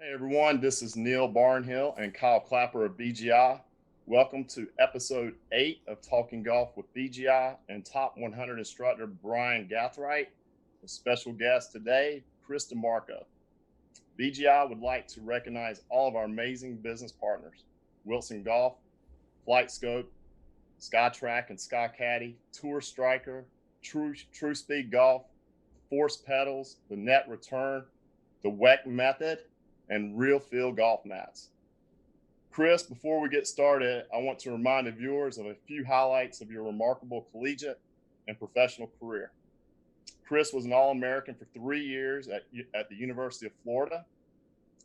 Hey everyone, this is Neil Barnhill and Kyle Clapper of BGI. Welcome to episode 8 of Talking Golf with BGI and top 100 instructor Brian Gathright. A special guest today, Chris DiMarco. BGI would like to recognize all of our amazing business partners: Wilson Golf, Flight Scope, SkyTrak and SkyCaddy, Tour Striker, True Speed Golf, Force Pedals, the Net Return, the WEC Method, and Real Feel Golf Mats. Chris, before we get started, I want to remind the viewers of a few highlights of your remarkable collegiate and professional career. Chris was an All-American for 3 years at the University of Florida.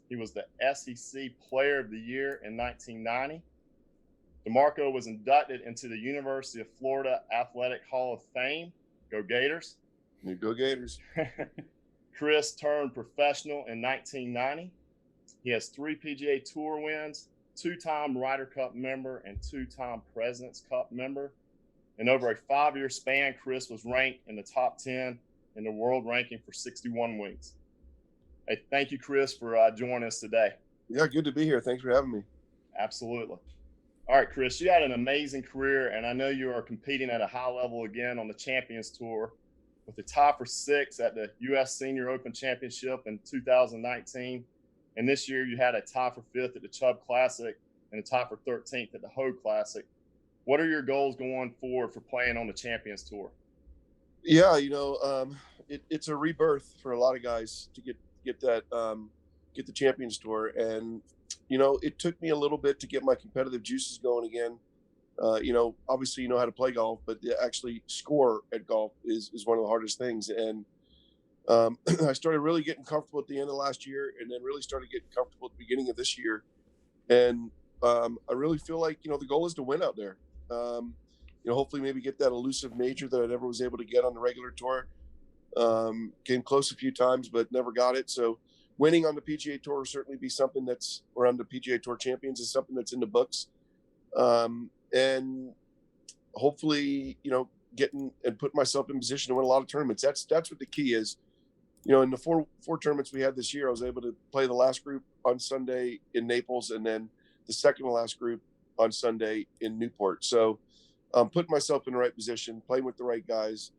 He was the SEC Player of the Year in 1990. DiMarco was inducted into the University of Florida Athletic Hall of Fame. Go Gators. You go Gators. Chris turned professional in 1990. He has 3 PGA Tour wins, 2-time Ryder Cup member, and 2-time President's Cup member. In over a 5-year span, Chris was ranked in the top 10 in the world ranking for 61 weeks. Hey, thank you, Chris, for joining us today. Yeah, good to be here. Thanks for having me. Absolutely. All right, Chris, you had an amazing career, and I know you are competing at a high level again on the Champions Tour with a tie for 6th at the U.S. Senior Open Championship in 2019. And this year you had a tie for 5th at the Chubb Classic and a tie for 13th at the Hogue Classic. What are your goals going forward for playing on the Champions Tour? Yeah, it's a rebirth for a lot of guys to get the Champions Tour, and it took me a little bit to get my competitive juices going again. Obviously you know how to play golf, but to actually score at golf is one of the hardest things. And I started really getting comfortable at the end of last year, and then really started getting comfortable at the beginning of this year. And I really feel like the goal is to win out there. Hopefully maybe get that elusive major that I never was able to get on the regular tour. Came close a few times, but never got it. So winning on the PGA Tour will certainly be something or on the PGA Tour Champions is something that's in the books. And hopefully, getting and putting myself in position to win a lot of tournaments. That's what the key is. In the four tournaments we had this year, I was able to play the last group on Sunday in Naples, and then the second to last group on Sunday in Newport. So putting myself in the right position, playing with the right guys.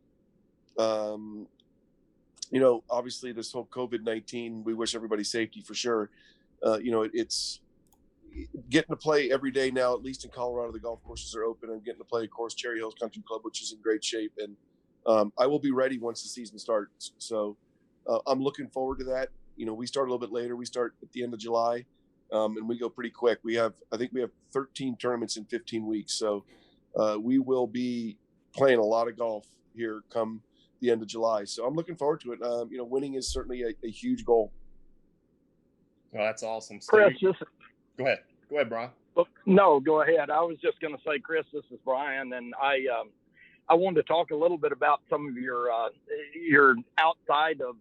Obviously this whole COVID-19, we wish everybody safety for sure. It's getting to play every day now, at least in Colorado, the golf courses are open. I'm getting to play, of course, Cherry Hills Country Club, which is in great shape. And I will be ready once the season starts. So I'm looking forward to that. We start a little bit later. We start at the end of July, and we go pretty quick. I think we have 13 tournaments in 15 weeks. So we will be playing a lot of golf here come the end of July. So I'm looking forward to it. Winning is certainly a huge goal. Oh, that's awesome. So Chris, go ahead. Go ahead, Brian. No, go ahead. I was just going to say, Chris, this is Brian, and I wanted to talk a little bit about some of your outside of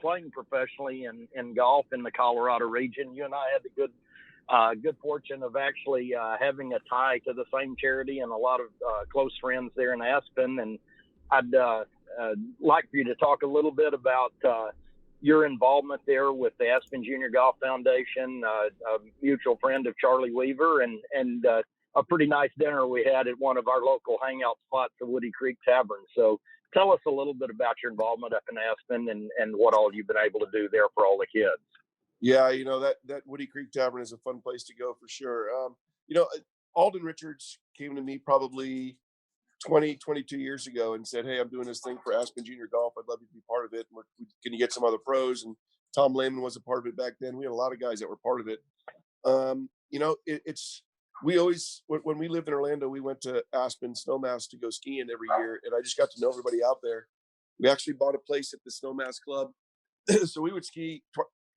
playing professionally in golf in the Colorado region. You and I had the good fortune of actually having a tie to the same charity and a lot of close friends there in Aspen. And I'd like for you to talk a little bit about your involvement there with the Aspen Junior Golf Foundation, a mutual friend of Charlie Weaver, and a pretty nice dinner we had at one of our local hangout spots, the Woody Creek Tavern. So tell us a little bit about your involvement up in Aspen and what all you've been able to do there for all the kids. Yeah, that Woody Creek Tavern is a fun place to go for sure. Alden Richards came to me probably 22 years ago and said, "Hey, I'm doing this thing for Aspen Junior Golf. I'd love you to be part of it. Can you get some other pros?" And Tom Lehman was a part of it back then. We had a lot of guys that were part of it. We always, when we lived in Orlando, we went to Aspen Snowmass to go skiing every year, and I just got to know everybody out there. We actually bought a place at the Snowmass Club, so we would ski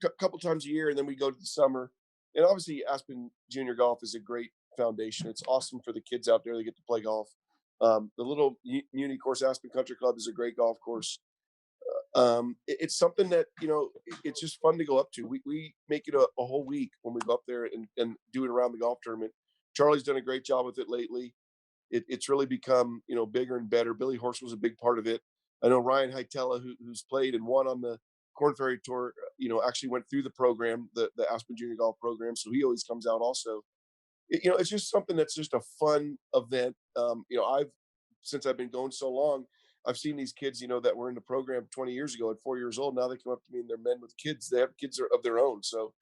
a couple times a year, and then we go to the summer. And obviously, Aspen Junior Golf is a great foundation. It's awesome for the kids out there. They get to play golf. The little Muni course, Aspen Country Club, is a great golf course. It's something that, it's just fun to go up to. We make it a whole week when we go up there and do it around the golf tournament. Charlie's done a great job with it lately. It's really become, bigger and better. Billy Horse was a big part of it. I know Ryan Heitella, who's played and won on the Corn Ferry Tour, actually went through the program, the Aspen Junior Golf program. So he always comes out also. It's just something that's just a fun event. Since I've been going so long, I've seen these kids, that were in the program 20 years ago at 4 years old. Now they come up to me and they're men with kids. They have kids of their own. So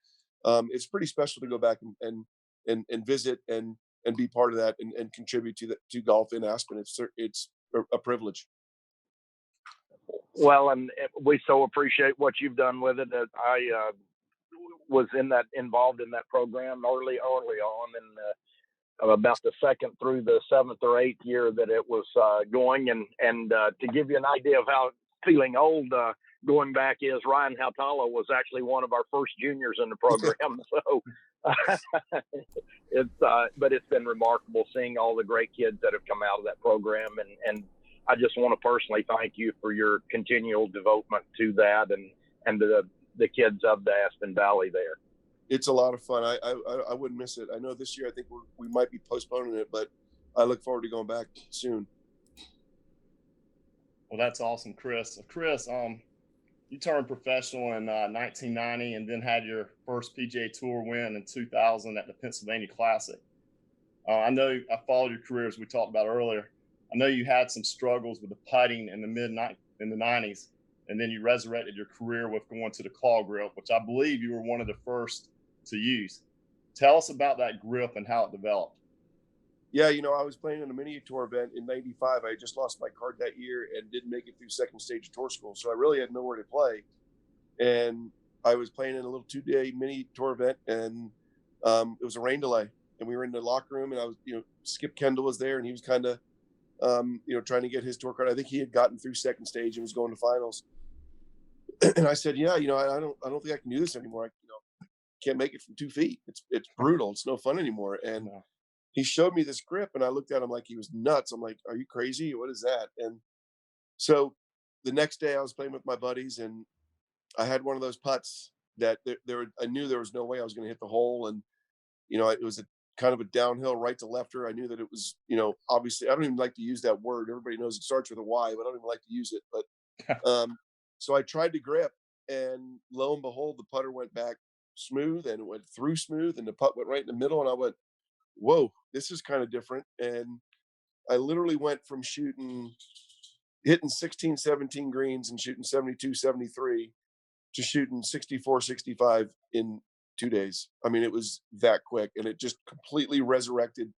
it's pretty special to go back and visit and be part of that and contribute to golf in Aspen. It's a privilege. Well, and we so appreciate what you've done with it. I was involved in that program early on, and about the second through the 7th or 8th year that it was going. And to give you an idea of how feeling old going back is, Ryan Hautala was actually one of our first juniors in the program. So but it's been remarkable seeing all the great kids that have come out of that program. And I just want to personally thank you for your continual devotement to that and the kids of the Aspen Valley there. It's a lot of fun. I wouldn't miss it. I know this year I think we might be postponing it, but I look forward to going back soon. Well, that's awesome, Chris. Chris, you turned professional in 1990 and then had your first PGA Tour win in 2000 at the Pennsylvania Classic. I know I followed your career, as we talked about earlier. I know you had some struggles with the putting in the 90s, and then you resurrected your career with going to the claw grip, which I believe you were one of the first to use. Tell us about that grip and how it developed. Yeah, I was playing in a mini tour event in '95. I just lost my card that year and didn't make it through second stage of tour school, so I really had nowhere to play. And I was playing in a little 2-day mini tour event, and it was a rain delay, and we were in the locker room, and I was, Skip Kendall was there, and he was kind of trying to get his tour card. I think he had gotten through second stage and was going to finals. And I said, I don't think I can do this anymore. I can't make it from 2 feet. It's brutal. It's no fun anymore. And he showed me this grip, and I looked at him like he was nuts. I'm like, are you crazy? What is that? And so the next day I was playing with my buddies, and I had one of those putts that I knew there was no way I was going to hit the hole. And, it was a kind of a downhill right to lefter. I knew that it was, obviously, I don't even like to use that word. Everybody knows it starts with a Y, but I don't even like to use it. But so I tried to grip, and lo and behold, the putter went back smooth, and it went through smooth, and the putt went right in the middle. And I went, whoa, this is kind of different. And I literally went from hitting 16, 17 greens and shooting 72, 73 to shooting 64, 65 in 2 days. I mean, it was that quick, and it just completely resurrected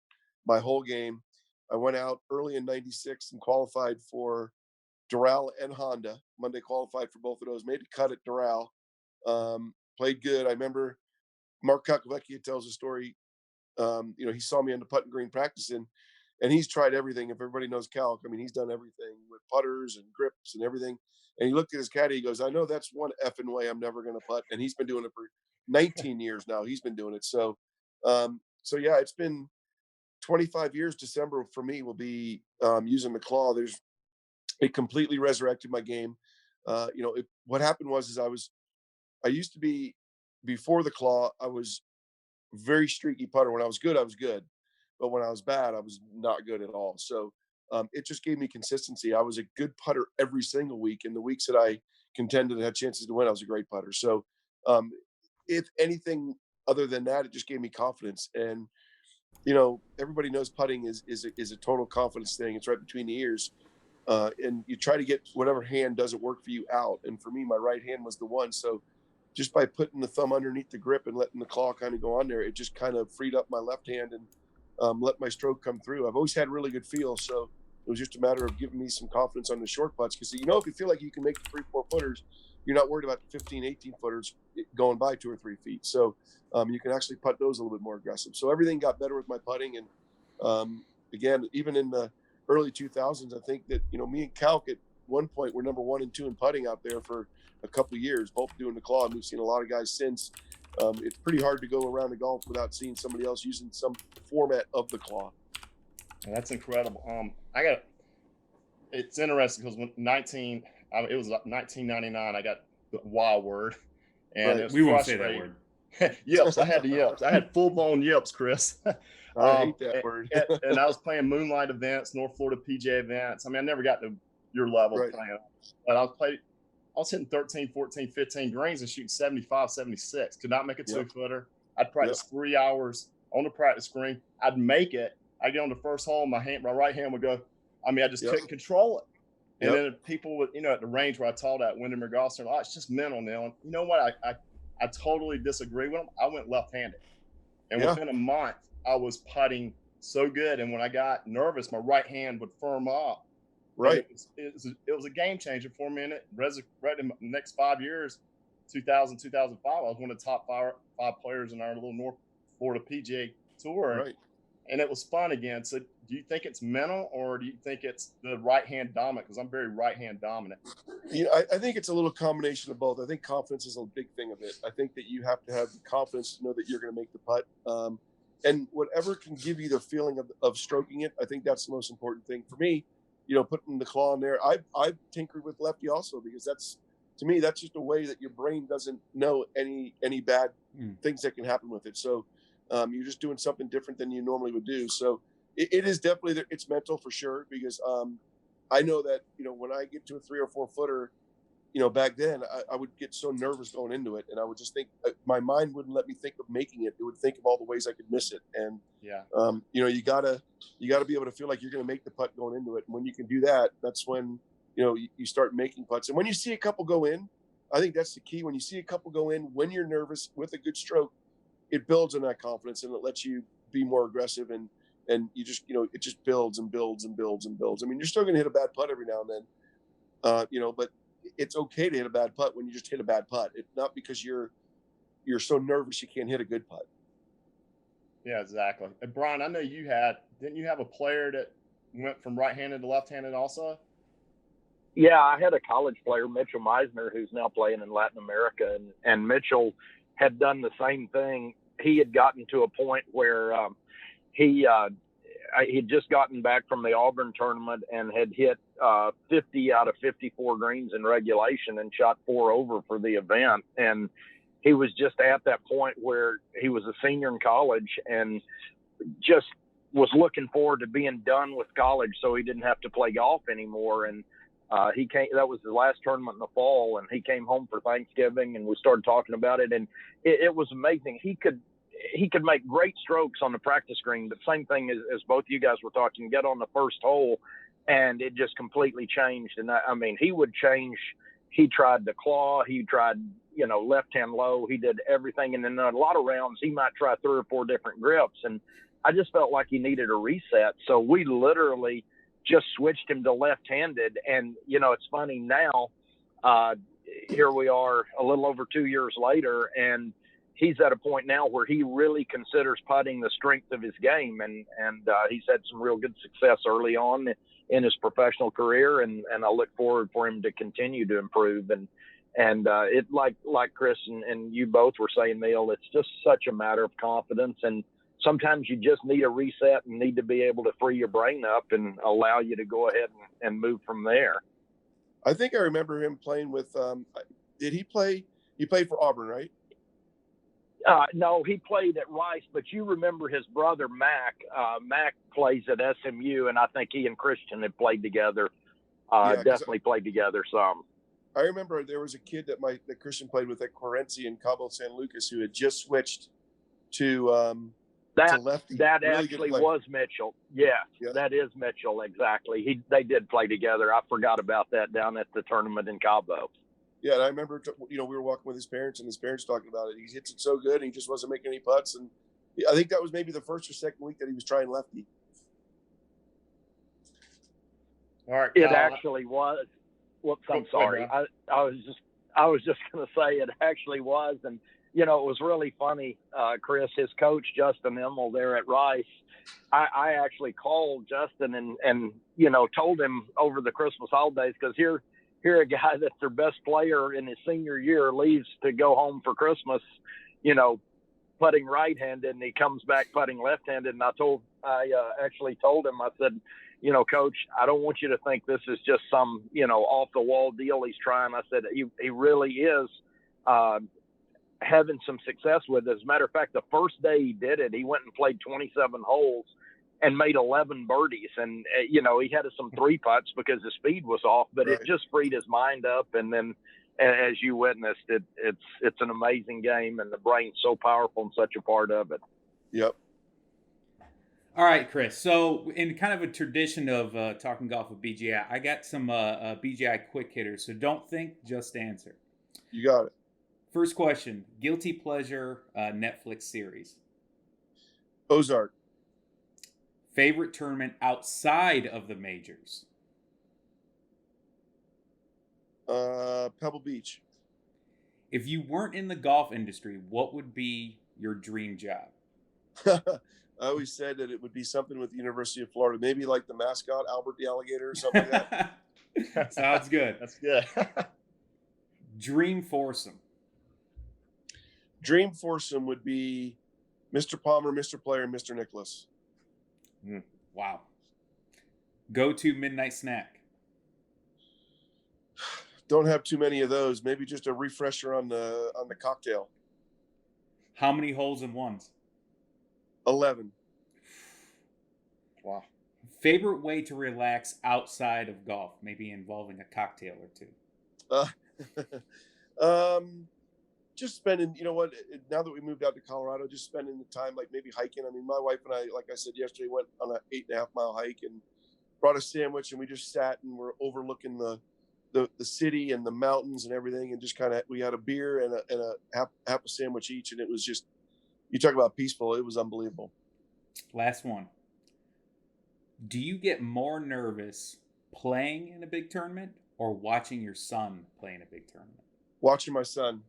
my whole game. I went out early in '96 and qualified for Doral and Honda. Monday qualified for both of those, made a cut at Doral. Played good. I remember Mark Kakovecchia tells a story. He saw me on the putting green practicing, and he's tried everything. If everybody knows Calc, I mean, he's done everything with putters and grips and everything. And he looked at his caddy. He goes, I know that's one effing way I'm never going to putt. And he's been doing it for 19 years now. He's been doing it. So yeah, it's been 25 years. December for me will be using the claw. It completely resurrected my game. What happened was I used to be, before the claw, I was very streaky putter. When I was good, I was good. But when I was bad, I was not good at all. So it just gave me consistency. I was a good putter every single week. And the weeks that I contended and had chances to win, I was a great putter. So if anything other than that, it just gave me confidence. And, everybody knows putting is a total confidence thing. It's right between the ears. And you try to get whatever hand doesn't work for you out. And for me, my right hand was the one. So just by putting the thumb underneath the grip and letting the claw kind of go on there, it just kind of freed up my left hand and let my stroke come through. I've always had really good feel. So it was just a matter of giving me some confidence on the short putts. Because, if you feel like you can make the 3-4 footers, you're not worried about the 15, 18 footers going by 2 or 3 feet. So you can actually putt those a little bit more aggressive. So everything got better with my putting. And again, even in the early 2000s, I think that, me and Calc at one point were number 1 and 2 in putting out there for a couple of years, both doing the claw. And we've seen a lot of guys since. It's pretty hard to go around the golf without seeing somebody else using some format of the claw. That's incredible. It's interesting because it was 1999. I got the wild word, and we won't say that word. Yips. I had the yips. I had full blown yips, Chris. I hate that word. and I was playing moonlight events, North Florida PGA events. I mean, I never got to your level playing, but I I was hitting 13, 14, 15 greens and shooting 75, 76. Could not make a Yep. two-footer. I'd practice 3 hours on the practice green. I'd make it. I'd get on the first hole, my right hand would go. I mean, I just couldn't control it. And then people would, at the range where I taught at Windermere Golf Center, it's just mental, Neil. And you know what? I totally disagree with them. I went left-handed. And within a month, I was putting so good. And when I got nervous, my right hand would firm up. Right. It was a game changer for me. And it right in the next 5 years, 2000, 2005, I was one of the top five players in our little North Florida PGA Tour. Right. And it was fun again. So do you think it's mental or do you think it's the right-hand dominant? Because I'm very right-hand dominant. I think it's a little combination of both. I think confidence is a big thing of it. I think that you have to have the confidence to know that you're going to make the putt. And whatever can give you the feeling of stroking it, I think that's the most important thing. For me, putting the claw in there, I've tinkered with lefty also because to me, that's just a way that your brain doesn't know any bad things that can happen with it. So you're just doing something different than you normally would do. So it is definitely, it's mental for sure, because I know that, when I get to a 3 or 4 footer, back then I would get so nervous going into it. And I would just think my mind wouldn't let me think of making it. It would think of all the ways I could miss it. And, you gotta be able to feel like you're going to make the putt going into it. And when you can do that, that's when, you start making putts. And when you see a couple go in, I think that's the key. When you see a couple go in, when you're nervous with a good stroke, it builds on that confidence and it lets you be more aggressive and you just, it just builds and builds and builds and builds. I mean, you're still going to hit a bad putt every now and then, but it's okay to hit a bad putt when you just hit a bad putt. It's not because you're so nervous you can't hit a good putt. Yeah, exactly. And Brian, I know didn't you have a player that went from right-handed to left-handed also? Yeah, I had a college player, Mitchell Meisner, who's now playing in Latin America, and Mitchell had done the same thing. He had gotten to a point where he had just gotten back from the Auburn tournament and had hit 50 out of 54 greens in regulation and shot 4 over for the event. And he was just at that point where he was a senior in college and just was looking forward to being done with college so he didn't have to play golf anymore. And that was the last tournament in the fall, and he came home for Thanksgiving and we started talking about it. And it was amazing. He could make great strokes on the practice green, but same thing as both you guys were talking, get on the first hole and it just completely changed. And I mean, he would change. He tried the claw, he tried, left hand low, he did everything. And then a lot of rounds, he might try 3 or 4 different grips. And I just felt like he needed a reset. So we literally just switched him to left-handed. And, it's funny now, here we are a little over 2 years later, and he's at a point now where he really considers putting the strength of his game. And he's had some real good success early on in his professional career. And I look forward for him to continue to improve. And it like Chris and you both were saying, Neil, it's just such a matter of confidence. And sometimes you just need a reset and need to be able to free your brain up and allow you to go ahead and move from there. I think I remember him playing with, did he play? He played for Auburn, right? No, he played at Rice, but you remember his brother, Mac. Mac plays at SMU, and I think he and Christian had played together, definitely played together some. I remember there was a kid that Christian played with at Quarency in Cabo San Lucas who had just switched to lefty. That really actually was Mitchell. Yeah, that is Mitchell, exactly. They did play together. I forgot about that down at the tournament in Cabo. Yeah, and I remember, we were walking with his parents, and his parents talking about it. He hits it so good, and he just wasn't making any putts. And I think that was maybe the first or second week that he was trying lefty. All right, it actually was. Whoops, I'm sorry. I was just going to say it actually was, and it was really funny. Chris, his coach Justin Emmel there at Rice, I actually called Justin and told him over the Christmas holidays, because here a guy that's their best player in his senior year leaves to go home for Christmas, putting right-handed, and he comes back putting left-handed. And I actually told him, I said, Coach, I don't want you to think this is just some, off the wall deal he's trying. I said, he really is having some success with it. As a matter of fact, the first day he did it, he went and played 27 holes and made 11 birdies. And, he had some 3 putts because his speed was off, but It just freed his mind up. And then, as you witnessed, it's an amazing game, and the brain's so powerful and such a part of it. Yep. All right, Chris. So, in kind of a tradition of talking golf with BGI, I got some BGI quick hitters. So don't think, just answer. You got it. First question: guilty pleasure Netflix series. Ozark. Favorite tournament outside of the majors. Pebble Beach. If you weren't in the golf industry, what would be your dream job? I always said that it would be something with the University of Florida, maybe like the mascot, Albert the alligator, or something like that. Sounds good. That's good. Dream foursome. Dream foursome would be Mr. Palmer, Mr. Player, and Mr. Nicholas. Wow. Go-to midnight snack. Don't have too many of those. Maybe just a refresher on the cocktail. How many holes in ones? 11. Wow. Favorite way to relax outside of golf, maybe involving a cocktail or two. Just spending, you know what, now that we moved out to Colorado, just spending the time, like maybe hiking. I mean, my wife and I, like I said yesterday, went on an 8.5 mile hike and brought a sandwich, and we just sat and we're overlooking the city and the mountains and everything, and just kind of, we had a beer and a half a sandwich each, and it was just, you talk about peaceful, it was unbelievable. Last one. Do you get more nervous playing in a big tournament or watching your son play in a big tournament? Watching my son.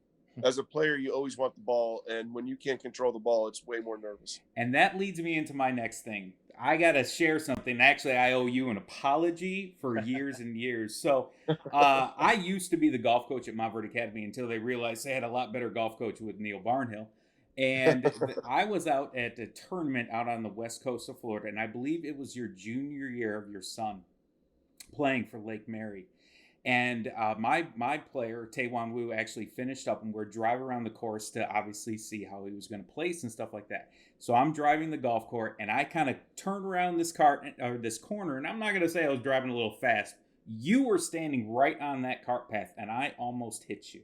As a player, you always want the ball, and when you can't control the ball, it's way more nervous. And that leads me into my next thing. I got to share something. Actually, I owe you an apology for years and years. So I used to be the golf coach at Mount Verde Academy until they realized they had a lot better golf coach with Neil Barnhill. And I was out at a tournament out on the west coast of Florida, and I believe it was your junior year of your son playing for Lake Mary. And my player, Taewon Woo, actually finished up, and we're driving around the course to obviously see how he was going to place and stuff like that. So I'm driving the golf course, and I kind of turned around this corner, and I'm not going to say I was driving a little fast. You were standing right on that cart path, and I almost hit you.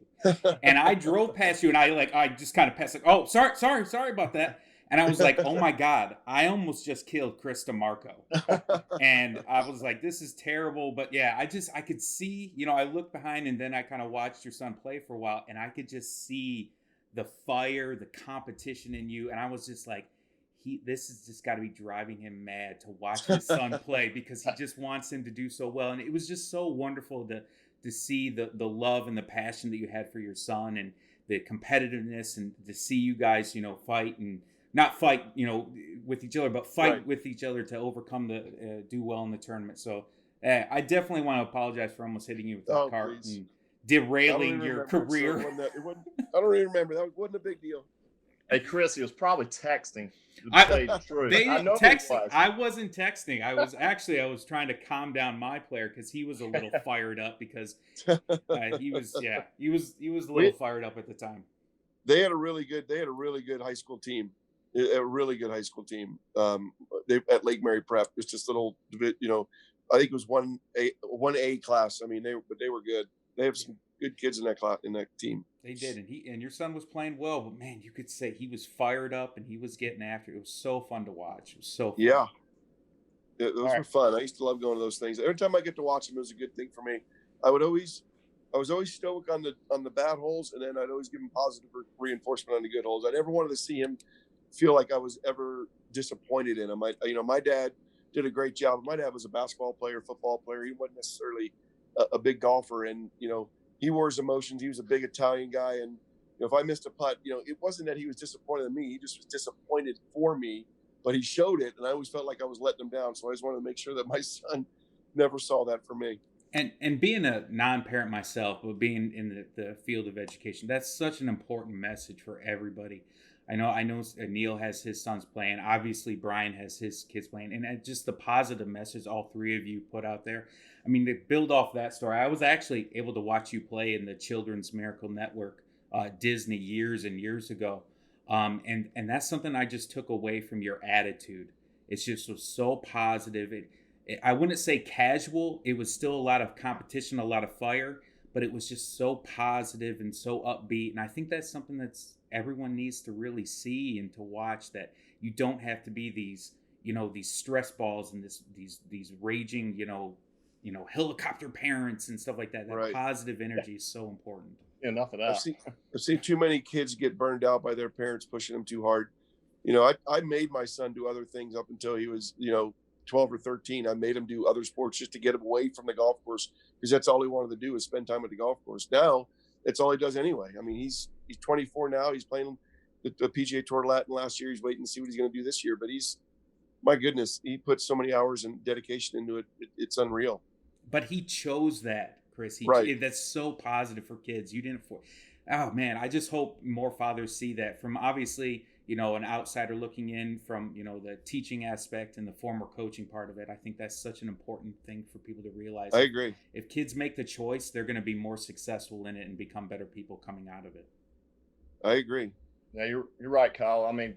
And I drove past you, and I just kind of passed, like, oh, sorry about that. And I was like, oh my God, I almost just killed Chris DiMarco. And I was like, this is terrible. But yeah, I could see, I looked behind, and then I kind of watched your son play for a while, and I could just see the fire, the competition in you. And I was just like, this has just got to be driving him mad to watch his son play, because he just wants him to do so well. And it was just so wonderful to see the love and the passion that you had for your son, and the competitiveness, and to see you guys, fight, and not fight, with each other, but fight Right. with each other to overcome do well in the tournament. So I definitely want to apologize for almost hitting you with that cart Please. and derailing your career. I don't even remember. That wasn't a big deal. Hey, Chris, he was probably texting. I- To tell you the truth. They I know text. he was. I wasn't texting. I was trying to calm down my player, because he was a little fired up, because he was a little fired up at the time. They had a really good high school team. A really good high school team. They at Lake Mary Prep. It's just a little bit, I think it was 1A class. I mean, they were good. They have some good kids in that class, in that team. They did, and your son was playing well, but man, you could say he was fired up and he was getting after it. It was so fun to watch. It was so fun. Yeah. Those were fun. I used to love going to those things. Every time I get to watch them, it was a good thing for me. I was always stoic on the bad holes, and then I'd always give him positive reinforcement on the good holes. I never wanted to see him feel like I was ever disappointed in him. My dad did a great job. My dad was a basketball player, football player. He wasn't necessarily a big golfer, and he wore his emotions. He was a big Italian guy, and if I missed a putt, it wasn't that he was disappointed in me. He just was disappointed for me, but he showed it, and I always felt like I was letting him down. So I just wanted to make sure that my son never saw that from me. And being a non-parent myself, but being in the field of education, that's such an important message for everybody. I know Neil has his sons playing. Obviously, Brian has his kids playing. And just the positive message all three of you put out there. I mean, to build off that story, I was actually able to watch you play in the Children's Miracle Network, Disney, years and years ago. And that's something I just took away from your attitude. It's just was so positive. I wouldn't say casual. It was still a lot of competition, a lot of fire. but it was just so positive and so upbeat. And I think that's something that's everyone needs to really see and to watch, that you don't have to be these, these stress balls and these raging, helicopter parents and stuff like that. That Right. positive energy is so important. Enough of I've that. seen too many kids get burned out by their parents pushing them too hard. I made my son do other things up until he was, 12 or 13. I made him do other sports just to get him away from the golf course, because that's all he wanted to do is spend time at the golf course. Now that's all he does anyway. I mean, he's 24 now. He's playing the PGA Tour Latin last year. He's waiting to see what he's going to do this year. But my goodness, he puts so many hours and dedication into it. It's unreal. But he chose that, Chris. Right. That's so positive for kids. You didn't Oh man, I just hope more fathers see that from, obviously, an outsider looking in from, the teaching aspect and the former coaching part of it. I think that's such an important thing for people to realize. I agree. If kids make the choice, they're going to be more successful in it and become better people coming out of it. I agree. Yeah, you're right, Kyle. I mean,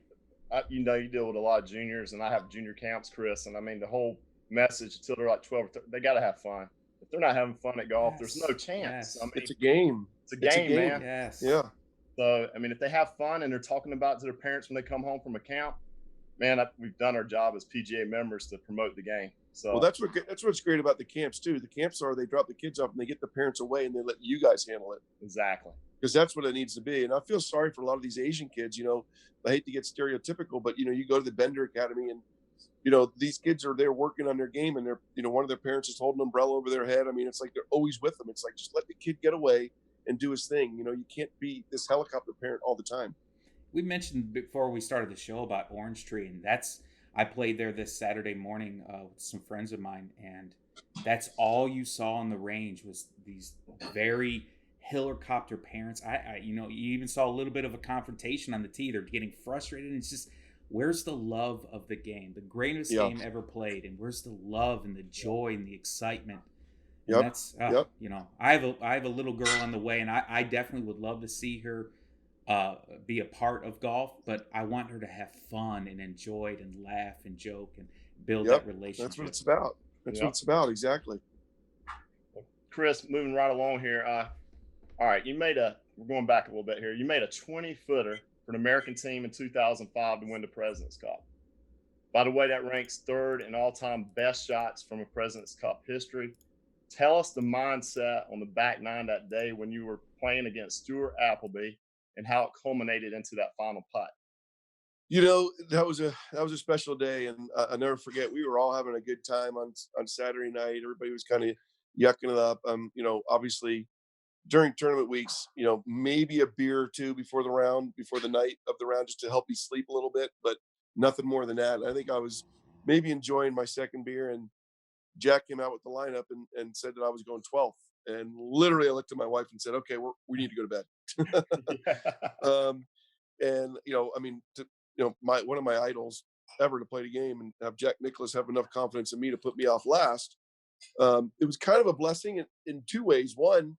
you deal with a lot of juniors, and I have junior camps, Chris. And I mean, the whole message until they're like 12 or 13, they got to have fun. If they're not having fun at golf, there's no chance. Yes. I mean, It's a game. It's a game, man. Yes. Yeah. So, I mean, if they have fun and they're talking about to their parents when they come home from a camp, man, we've done our job as PGA members to promote the game. So, well, that's what's great about the camps too. The camps they drop the kids off and they get the parents away and they let you guys handle it. Exactly. Because that's what it needs to be. And I feel sorry for a lot of these Asian kids. I hate to get stereotypical, but you go to the Bender Academy and these kids are there working on their game, and they're one of their parents is holding an umbrella over their head. I mean, it's like they're always with them. It's like, just let the kid get away and do his thing. You can't be this helicopter parent all the time. We mentioned before we started the show about Orange Tree, and I played there this Saturday morning with some friends of mine, and that's all you saw on the range was these very helicopter parents. You even saw a little bit of a confrontation on the tee. They're getting frustrated, and it's just, where's the love of the game, the greatest game ever played, and where's the love and the joy and the excitement? And that's I have a little girl on the way, and I definitely would love to see her be a part of golf, but I want her to have fun and enjoy it and laugh and joke and build that relationship. That's what it's about. That's what it's about. Exactly. Chris, moving right along here. All right, we're going back a little bit here. You made a 20-footer for an American team in 2005 to win the President's Cup. By the way, that ranks third in all-time best shots from a President's Cup history. Tell us the mindset on the back nine that day when you were playing against Stuart Appleby and how it culminated into that final putt. That was a special day, and I'll never forget. We were all having a good time on Saturday night. Everybody was kind of yucking it up. Obviously, during tournament weeks, maybe a beer or two before the night of the round, just to help me sleep a little bit, but nothing more than that. I think I was maybe enjoying my second beer, and Jack came out with the lineup and said that I was going 12th. And literally I looked at my wife and said, okay, we need to go to bed. And, one of my idols ever to play the game and have Jack Nicklaus have enough confidence in me to put me off last. It was kind of a blessing in two ways. One,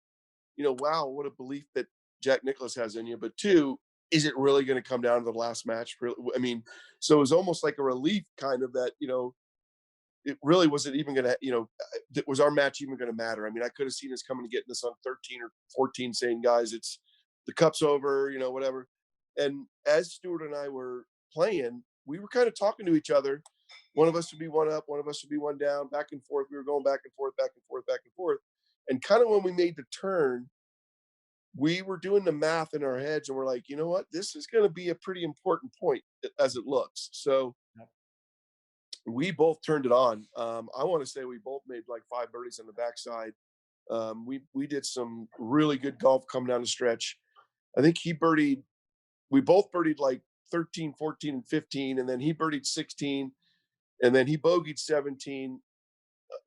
wow, what a belief that Jack Nicklaus has in you. But two, is it really going to come down to the last match? I mean, so it was almost like a relief kind of that, it really wasn't even going to, was our match even going to matter? I mean, I could have seen us coming to getting this on 13 or 14 saying, guys, it's the cup's over, whatever. And as Stuart and I were playing, we were kind of talking to each other. One of us would be one up, one of us would be one down, back and forth. We were going back and forth, back and forth, back and forth. And kind of when we made the turn, we were doing the math in our heads and we're like, you know what, this is going to be a pretty important point as it looks. So we both turned it on. I want to say we both made like 5 birdies on the backside. We did some really good golf coming down the stretch. I think we both birdied like 13, 14, and 15. And then he birdied 16. And then he bogeyed 17.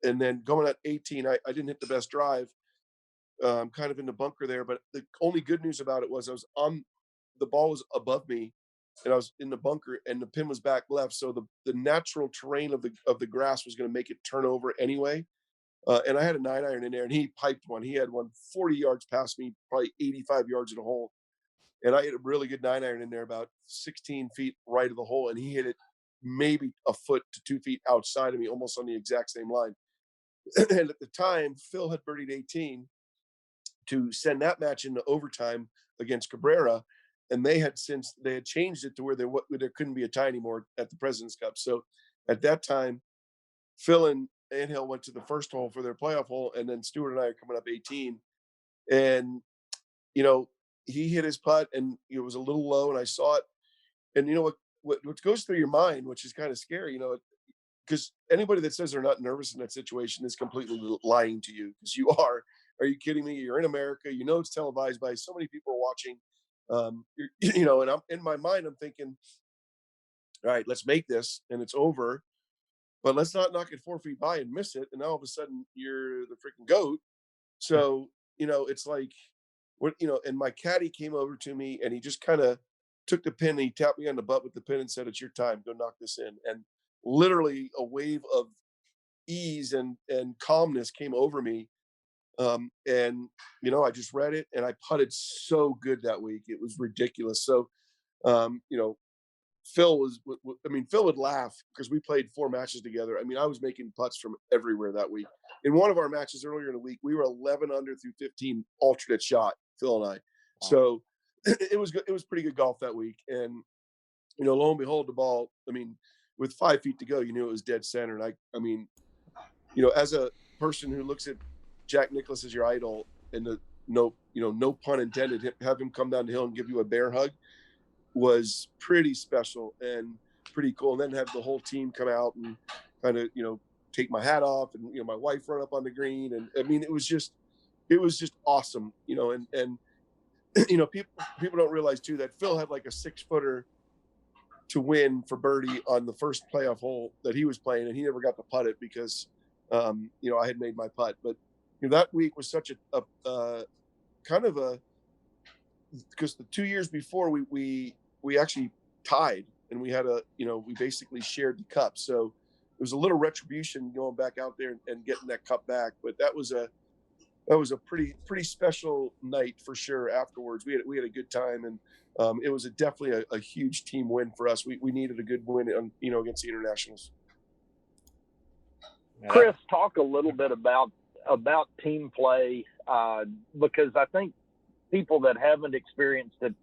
And then going at 18, I didn't hit the best drive. Kind of in the bunker there. But the only good news about it was the ball was above me and I was in the bunker and the pin was back left. So the natural terrain of the grass was going to make it turn over anyway. And I had a 9-iron in there and he piped one. He had one 40 yards past me, probably 85 yards in the hole. And I hit a really good 9-iron in there about 16 feet right of the hole. And he hit it maybe a foot to 2 feet outside of me, almost on the exact same line. And at the time, Phil had birdied 18. to send that match into overtime against Cabrera, and they had changed it to where there couldn't be a tie anymore at the President's Cup. So at that time, Phil and Barnhill went to the first hole for their playoff hole, and then Stewart and I are coming up 18, and he hit his putt, and it was a little low, and I saw it, and what goes through your mind, which is kind of scary, because anybody that says they're not nervous in that situation is completely lying to you, because you are. Are you kidding me? You're in America. It's televised by so many people watching. And I'm in my mind, I'm thinking, all right, let's make this, and it's over. But let's not knock it 4 feet by and miss it. And now all of a sudden you're the freaking GOAT. So, it's like, and my caddy came over to me and he just kind of took the pin and he tapped me on the butt with the pin and said, "It's your time. Go knock this in." And literally a wave of ease and calmness came over me. And I just read it, and I putted so good that week. It was ridiculous. So, Phil would laugh because we played 4 matches together. I mean, I was making putts from everywhere that week. In one of our matches earlier in the week, we were 11 under through 15 alternate shot, Phil and I. Wow. So it was good. It was pretty good golf that week. And, lo and behold, the ball, with 5 feet to go, it was dead center. And as a person who looks at Jack Nicklaus as your idol, and no pun intended, have him come down the hill and give you a bear hug was pretty special and pretty cool. And then have the whole team come out and kind of, take my hat off, and, my wife run up on the green. And it was just awesome, and people don't realize too that Phil had like a 6-footer to win for birdie on the first playoff hole that he was playing, and he never got to putt it because, I had made my putt. But that week was such a kind of a, because the 2 years before we actually tied, and we had we basically shared the cup. So it was a little retribution going back out there and getting that cup back. But that was a pretty special night for sure. Afterwards, we had a good time, and it was definitely a huge team win for us. We needed a good win, against the internationals. Chris, talk a little bit about team play, because I think people that haven't experienced it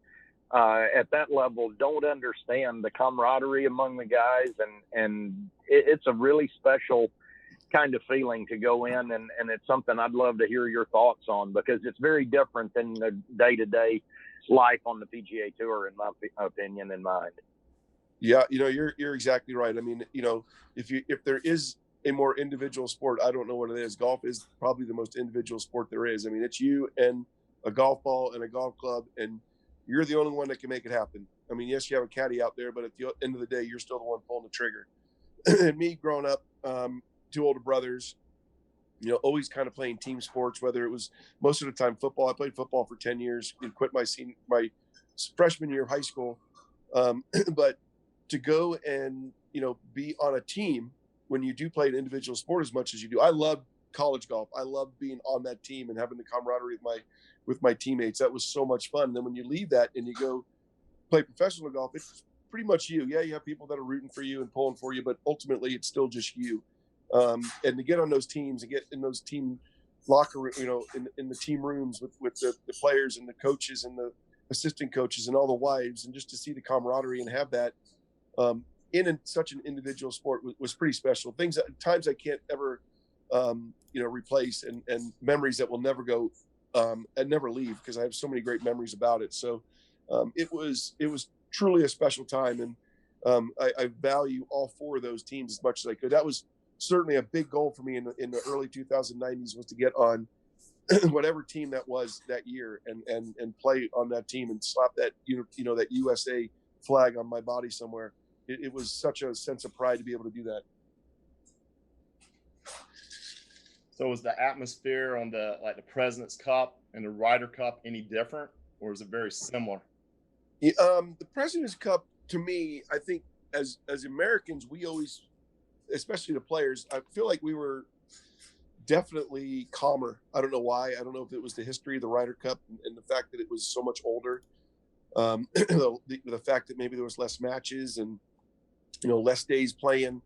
at that level don't understand the camaraderie among the guys, and it's a really special kind of feeling to go in, and it's something I'd love to hear your thoughts on, because it's very different than the day-to-day life on the PGA Tour, in my opinion and mind. Yeah, you're exactly right. If there is a more individual sport, I don't know what it is. Golf is probably the most individual sport there is. It's you and a golf ball and a golf club, and you're the only one that can make it happen. Yes, you have a caddy out there, but at the end of the day, you're still the one pulling the trigger. And me growing up, 2 older brothers, always kind of playing team sports, whether it was most of the time football. I played football for 10 years and quit my freshman year of high school. But to go and, be on a team when you do play an individual sport as much as you do. I love college golf. I love being on that team and having the camaraderie with my teammates. That was so much fun. And then when you leave that and you go play professional golf, it's pretty much you. Yeah, you have people that are rooting for you and pulling for you, but ultimately it's still just you. And to get on those teams and get in those team locker room, in the team rooms with the players and the coaches and the assistant coaches and all the wives, and just to see the camaraderie and have that in such an individual sport was pretty special. Times I can't ever, replace, and memories that will never go and never leave, because I have so many great memories about it. So it was truly a special time, and I value all 4 of those teams as much as I could. That was certainly a big goal for me in the early 2090s, was to get on whatever team that was that year and play on that team and slap that that USA flag on my body somewhere. It was such a sense of pride to be able to do that. So was the atmosphere on the President's Cup and the Ryder Cup any different, or is it very similar? The President's Cup, to me, I think as Americans, we always, especially the players, I feel like we were definitely calmer. I don't know why. I don't know if it was the history of the Ryder Cup and the fact that it was so much older. The fact that maybe there was less matches and less days playing.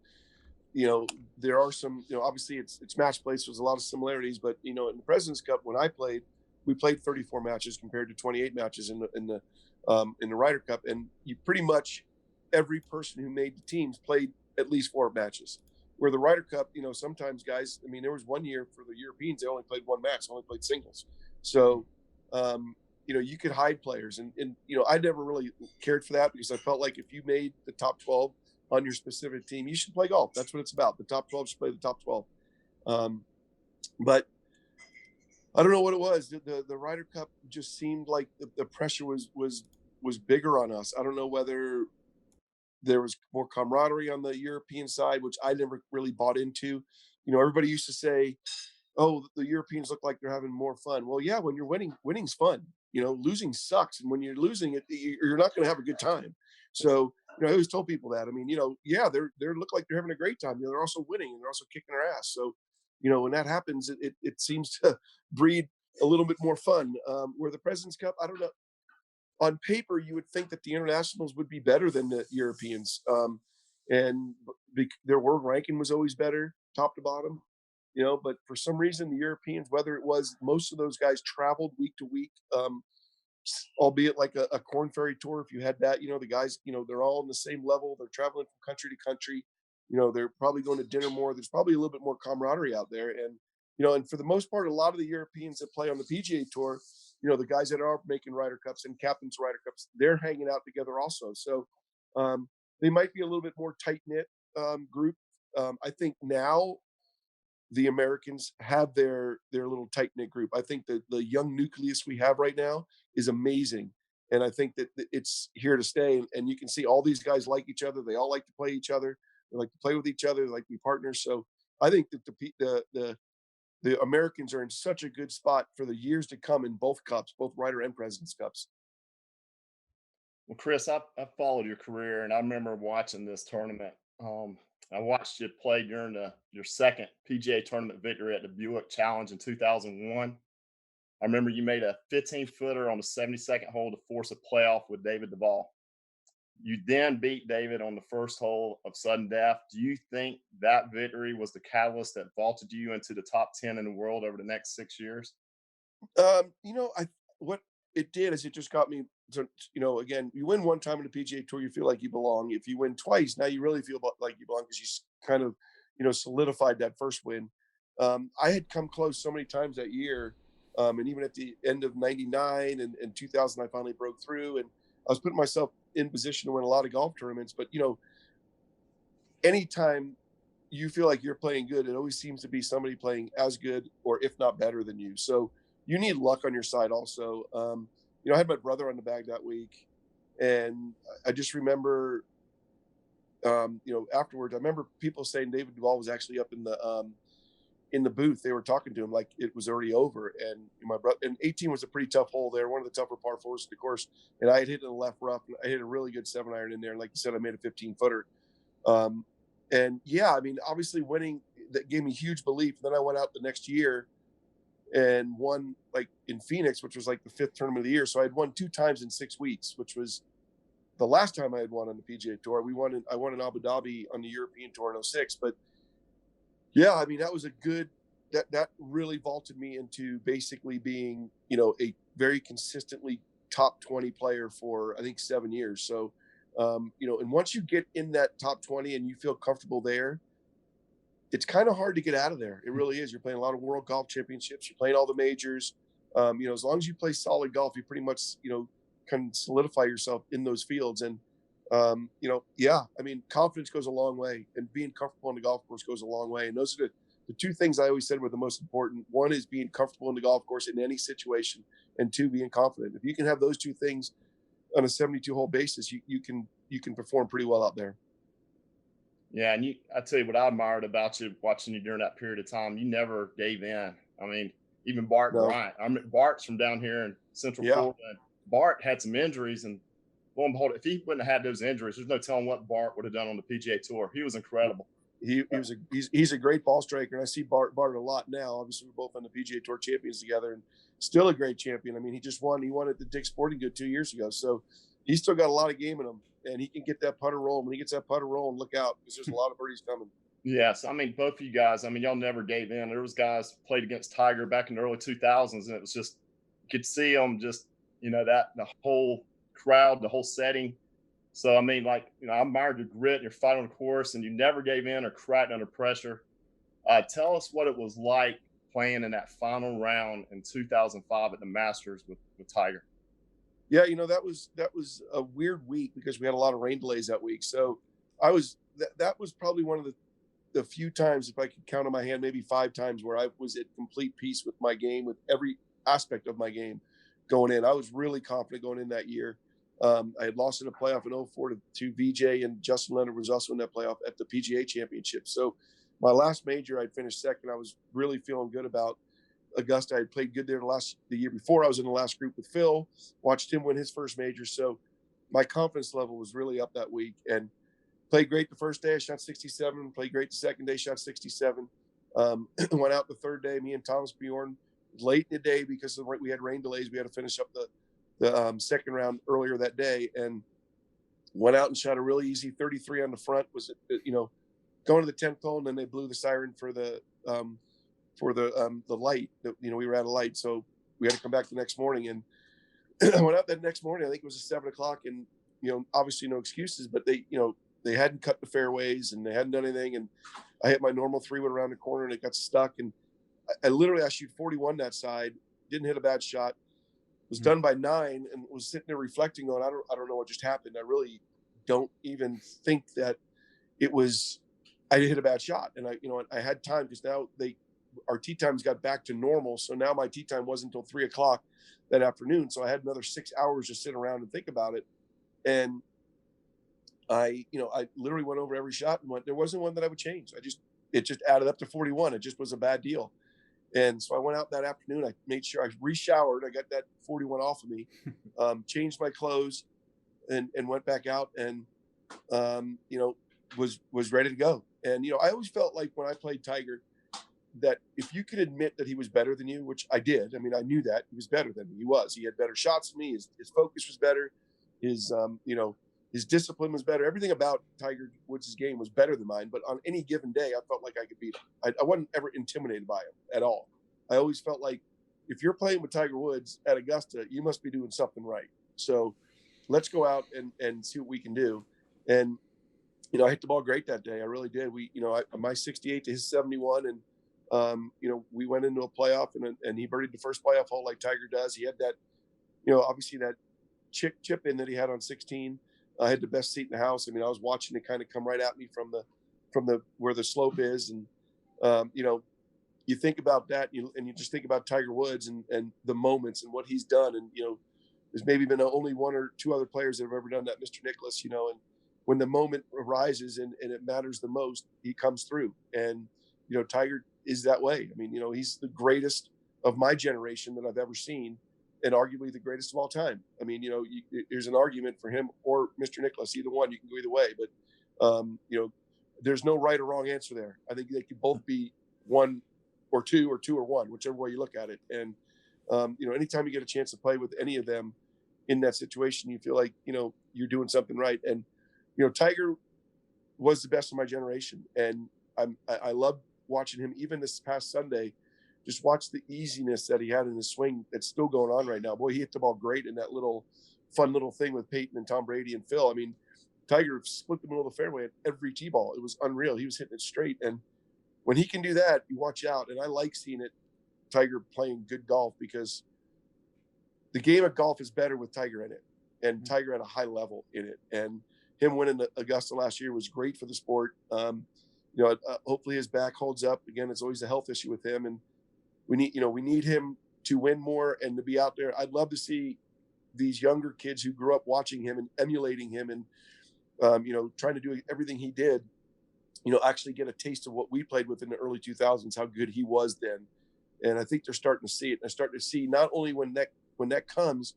There are some, obviously it's match play, so there's a lot of similarities, but in the President's Cup, when I played, we played 34 matches compared to 28 matches in the Ryder Cup, and you pretty much every person who made the teams played at least 4 matches. Where the Ryder Cup, sometimes guys, I mean, there was one year for the Europeans, they only played 1 match, only played singles. So, you could hide players. And I never really cared for that, because I felt like if you made the top 12 on your specific team, you should play golf. That's what it's about. The top 12 should play the top 12. But I don't know what it was. The Ryder Cup just seemed like the pressure was bigger on us. I don't know whether there was more camaraderie on the European side, which I never really bought into. Everybody used to say, "Oh, the Europeans look like they're having more fun." Well, yeah, when you're winning, winning's fun. Losing sucks, and when you're losing, you're not going to have a good time. So, I always told people that. I mean, yeah, they look like they're having a great time. They're also winning, and they're also kicking their ass. So, when that happens, it seems to breed a little bit more fun. Where the President's Cup, I don't know. On paper, you would think that the internationals would be better than the Europeans, and their world ranking was always better, top to bottom. But for some reason, the Europeans, whether it was most of those guys traveled week to week, albeit like a Corn Ferry tour, if you had that, the guys, they're all on the same level. They're traveling from country to country. They're probably going to dinner more. There's probably a little bit more camaraderie out there. And for the most part, a lot of the Europeans that play on the PGA Tour, the guys that are making Ryder Cups and captains Ryder Cups, they're hanging out together also. So they might be a little bit more tight-knit group. I think now the Americans have their little tight-knit group. I think that the young nucleus we have right now is amazing. And I think that it's here to stay. And you can see all these guys like each other. They all like to play each other. They like to play with each other. They like to be partners. So I think that the Americans are in such a good spot for the years to come in both cups, both Ryder and President's Cups. Well, Chris, I followed your career, and I remember watching this tournament. I watched you play during your second PGA tournament victory at the Buick Challenge in 2001. I remember you made a 15-footer on the 72nd hole to force a playoff with David Duval. You then beat David on the first hole of sudden death. Do you think that victory was the catalyst that vaulted you into the top 10 in the world over the next 6 years? What it did is it just got me to, again, you win one time in the PGA Tour, you feel like you belong. If you win twice, now you really feel like you belong, because you kind of, solidified that first win. I had come close so many times that year. And even at the end of 99 and 2000, I finally broke through, and I was putting myself in position to win a lot of golf tournaments. But, anytime you feel like you're playing good, it always seems to be somebody playing as good or if not better than you. So you need luck on your side also. I had my brother on the bag that week, and I just remember, afterwards, I remember people saying David Duval was actually up in the booth. They were talking to him like it was already over. And my brother, and 18 was a pretty tough hole there, one of the tougher par fours of the course. And I had hit in the left rough, and I hit a really good 7-iron in there. And like you said, I made a 15-footer. And yeah, I mean, obviously winning, that gave me huge belief. And then I went out the next year and won, like in Phoenix, which was like the 5th tournament of the year. So I had won 2 times in 6 weeks, which was the last time I had won on the PGA Tour. I won in Abu Dhabi on the European Tour in 06. But yeah, I mean, that was that really vaulted me into basically being, a very consistently top 20 player for, I think, 7 years. So, and once you get in that top 20 and you feel comfortable there, it's kind of hard to get out of there. It really is. You're playing a lot of World Golf Championships. You're playing all the majors. As long as you play solid golf, you pretty much, can solidify yourself in those fields. And, yeah, I mean, confidence goes a long way, and being comfortable on the golf course goes a long way. And those are the 2 things I always said were the most important. One is being comfortable in the golf course in any situation, and 2, being confident. If you can have those 2 things on a 72-hole basis, you can perform pretty well out there. Yeah, and I tell you what I admired about you, watching you during that period of time. You never gave in. I mean, even Bart Bryant. I mean, Bart's from down here in Central Florida. And Bart had some injuries, and lo and behold, if he wouldn't have had those injuries, there's no telling what Bart would have done on the PGA Tour. He was incredible. He's a great ball striker, and I see Bart a lot now. Obviously, we're both on the PGA Tour champions together, and still a great champion. I mean, he won at the Dick's Sporting Good 2 years ago, so he's still got a lot of game in him, and he can get that putter roll. When he gets that putter roll, look out, because there's a lot of birdies coming. Yes, I mean, both of you guys. I mean, y'all never gave in. There was guys played against Tiger back in the early 2000s, and it was just could see them just, that the whole crowd, the whole setting. So, I mean, like, I admired your grit and your fight on the course, and you never gave in or cracked under pressure. Tell us what it was like playing in that final round in 2005 at the Masters with Tiger. Yeah, that was a weird week because we had a lot of rain delays that week. So that was probably one of the few times, if I could count on my hand, maybe 5 times, where I was at complete peace with my game, with every aspect of my game going in. I was really confident going in that year. I had lost in a playoff in 04 to VJ, and Justin Leonard was also in that playoff at the PGA Championship. So my last major, I'd finished second. I was really feeling good about Augusta. I had played good there the year before. I was in the last group with Phil, watched him win his first major. So my confidence level was really up that week, and played great the first day. I shot 67, played great the second day, shot 67. Went out the third day, me and Thomas Bjorn, late in the day because we had rain delays. We had to finish up the second round earlier that day, and went out and shot a really easy 33 on the front. Was, going to the 10th hole, and then they blew the siren for the light. We were out of light, so we had to come back the next morning. And I went out that next morning. I think it was 7 o'clock, and obviously no excuses, but they hadn't cut the fairways and they hadn't done anything. And I hit my normal 3-wood around the corner, and it got stuck. And I shoot 41 that side, didn't hit a bad shot. Was done by 9, and was sitting there reflecting on, I don't know what just happened. I really don't even think that I hit a bad shot. And I had time, because now our tee times got back to normal. So now my tee time wasn't until 3 o'clock that afternoon. So I had another 6 hours to sit around and think about it. And I literally went over every shot, and there wasn't one that I would change. It just added up to 41. It just was a bad deal. And so I went out that afternoon. I made sure I re-showered. I got that 41 off of me, changed my clothes, and went back out, and was ready to go. And I always felt like when I played Tiger, that if you could admit that he was better than you, which I did. I mean, I knew that he was better than me. He had better shots than me. His focus was better. His discipline was better. Everything about Tiger Woods' game was better than mine. But on any given day, I felt like I could beat him. I wasn't ever intimidated by him at all. I always felt like, if you're playing with Tiger Woods at Augusta, you must be doing something right. So let's go out and see what we can do. And, I hit the ball great that day. I really did. My 68 to his 71, and we went into a playoff, and he birdied the first playoff hole like Tiger does. He had that, obviously that chip in that he had on 16. I had the best seat in the house. I mean, I was watching it kind of come right at me from the where the slope is, and you think about that, and you just think about Tiger Woods and the moments and what he's done, and there's maybe been only 1 or 2 other players that have ever done that, Mr. Nicklaus, and when the moment arises and it matters the most, he comes through. And Tiger is that way. I mean, he's the greatest of my generation that I've ever seen, and arguably the greatest of all time. I mean, there's an argument for him or Mr. Nicklaus, either one. You can go either way, but there's no right or wrong answer there. I think they could both be 1 or 2 or 2 or 1, whichever way you look at it. And anytime you get a chance to play with any of them in that situation, you feel like you're doing something right. And Tiger was the best of my generation, and I love watching him. Even this past Sunday, just watch the easiness that he had in his swing. That's still going on right now. Boy, he hit the ball great in that fun little thing with Peyton and Tom Brady and Phil. I mean, Tiger split the middle of the fairway at every tee ball. It was unreal. He was hitting it straight. And when he can do that, you watch out. And I like seeing Tiger playing good golf, because the game of golf is better with Tiger in it, and Tiger at a high level in it. And him winning the Augusta last year was great for the sport. Hopefully his back holds up. Again, it's always a health issue with him, and we need him to win more and to be out there. I'd love to see these younger kids who grew up watching him and emulating him, and trying to do everything he did, actually get a taste of what we played with in the early 2000s, how good he was then. And I think they're starting to see it. They're starting to see not only when that comes,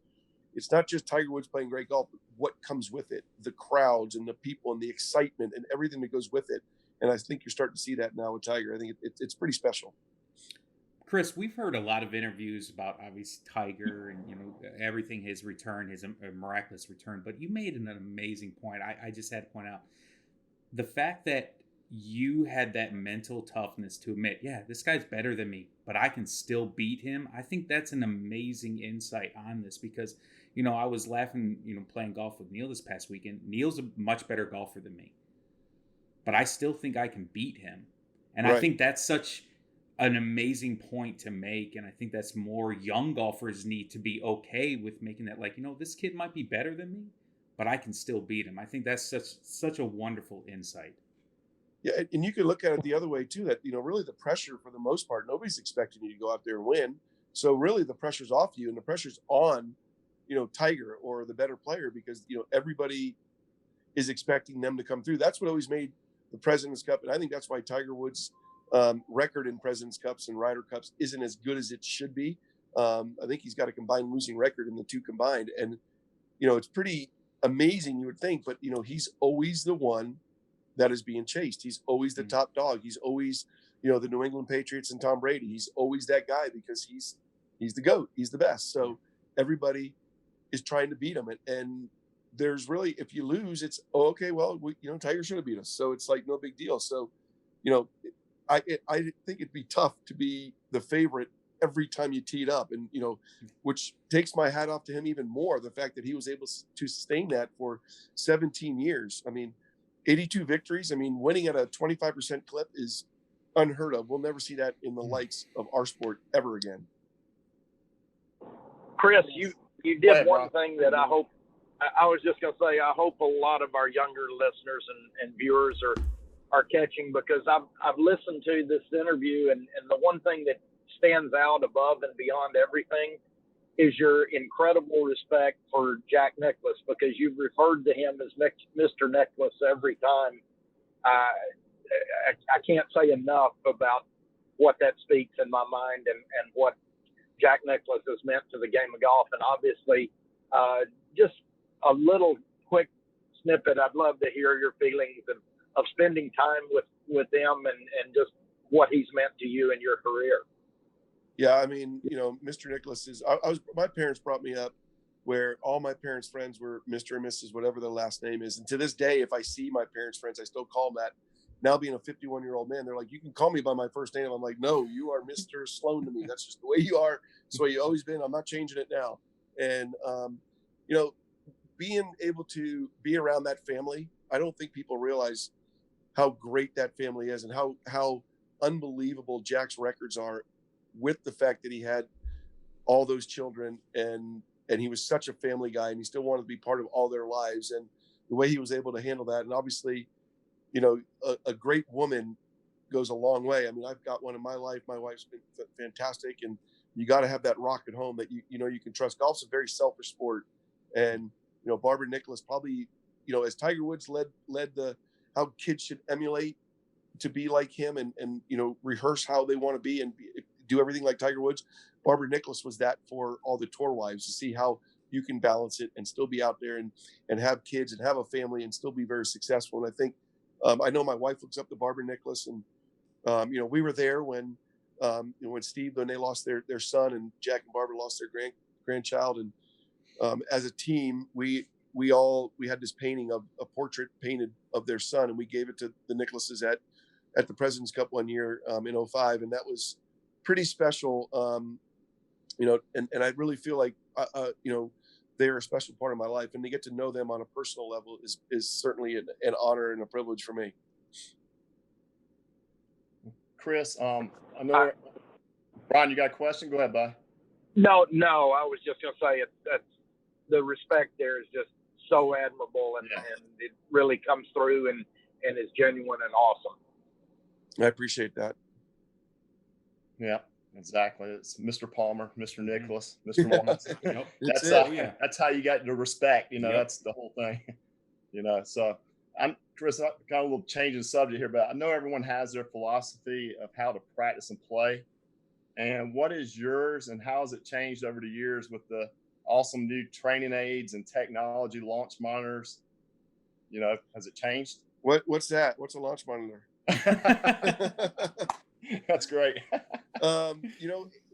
it's not just Tiger Woods playing great golf, but what comes with it, the crowds and the people and the excitement and everything that goes with it. And I think you're starting to see that now with Tiger. I think it's pretty special. Chris, we've heard a lot of interviews about obviously Tiger and everything, his return, his miraculous return. But you made an amazing point. I just had to point out the fact that you had that mental toughness to admit, yeah, this guy's better than me, but I can still beat him. I think that's an amazing insight on this because, I was laughing, playing golf with Neil this past weekend. Neil's a much better golfer than me, but I still think I can beat him. And I think that's such an amazing point to make. And I think that's more young golfers need to be okay with making that, like, this kid might be better than me, but I can still beat him. I think that's such a wonderful insight. Yeah, and you can look at it the other way too. That really the pressure for the most part, nobody's expecting you to go out there and win. So really, the pressure's off you, and the pressure's on, Tiger or the better player because everybody is expecting them to come through. That's what always made the President's Cup, and I think that's why Tiger Woods' record in President's Cups and Ryder Cups isn't as good as it should be. I think he's got a combined losing record in the two combined, and it's pretty amazing, you would think, but he's always the one that is being chased. He's always the top dog. He's always, the New England Patriots and Tom Brady. He's always that guy because he's the GOAT. He's the best. So everybody is trying to beat him. And there's really, if you lose, it's, okay, well, Tiger should have beat us. So it's like no big deal. So, I think it'd be tough to be the favorite every time you teed up, and which takes my hat off to him even more. The fact that he was able to sustain that for 17 years. I mean, 82 victories. I mean, winning at a 25% clip is unheard of. We'll never see that in the likes of our sport ever again. Chris, you did one thing that I hope. I was just going to say, I hope a lot of our younger listeners and viewers are catching, because I've listened to this interview, and the one thing that stands out above and beyond everything is your incredible respect for Jack Nicklaus, because you've referred to him as Mr. Nicklaus every time. I can't say enough about what that speaks in my mind and what Jack Nicklaus has meant to the game of golf. And obviously, just a little quick snippet, I'd love to hear your feelings of spending time with them and just what he's meant to you in your career. Yeah, I mean, Mr. Nicklaus is. My parents brought me up where all my parents' friends were Mr. and Mrs. whatever their last name is, and to this day, if I see my parents' friends, I still call them that. Now being a 51-year-old man, they're like, "You can call me by my first name." I'm like, "No, you are Mr. Sloan to me. That's just the way you are. It's the way you've always been. I'm not changing it now." And being able to be around that family, I don't think people realize how great that family is and how unbelievable Jack's records are, with the fact that he had all those children and he was such a family guy, and he still wanted to be part of all their lives, and the way he was able to handle that. And obviously, a great woman goes a long way. I mean, I've got one in my life. My wife's been fantastic, and you got to have that rock at home that you can trust. Golf's a very selfish sport, and Barbara Nicklaus probably, as Tiger Woods led the how kids should emulate to be like him and rehearse how they want to be and do everything like Tiger Woods. Barbara Nicklaus was that for all the tour wives, to see how you can balance it and still be out there and have kids and have a family and still be very successful. And I think, I know my wife looks up to Barbara Nicklaus, and we were there when Steve, when they lost their son, and Jack and Barbara lost their grandchild. And as a team, we had this painting of a portrait painted of their son, and we gave it to the Nicklauses at the President's Cup one year in 2005, and that was pretty special. And I really feel like they're a special part of my life, and to get to know them on a personal level is certainly an honor and a privilege for me. Chris, I know Brian, you got a question? Go ahead, bud. No, I was just going to say that's the respect there is just so admirable, and it really comes through and is genuine and awesome. I appreciate that. Yeah, exactly. It's Mr. Palmer, Mr. Nicklaus, Mr. Lawrence. That's how you got the respect. That's the whole thing. So I'm Chris. I got a little change in subject here, but I know everyone has their philosophy of how to practice and play. And what is yours, and how has it changed over the years with the awesome new training aids and technology, launch monitors? Has it changed? What's that? What's a launch monitor? That's great.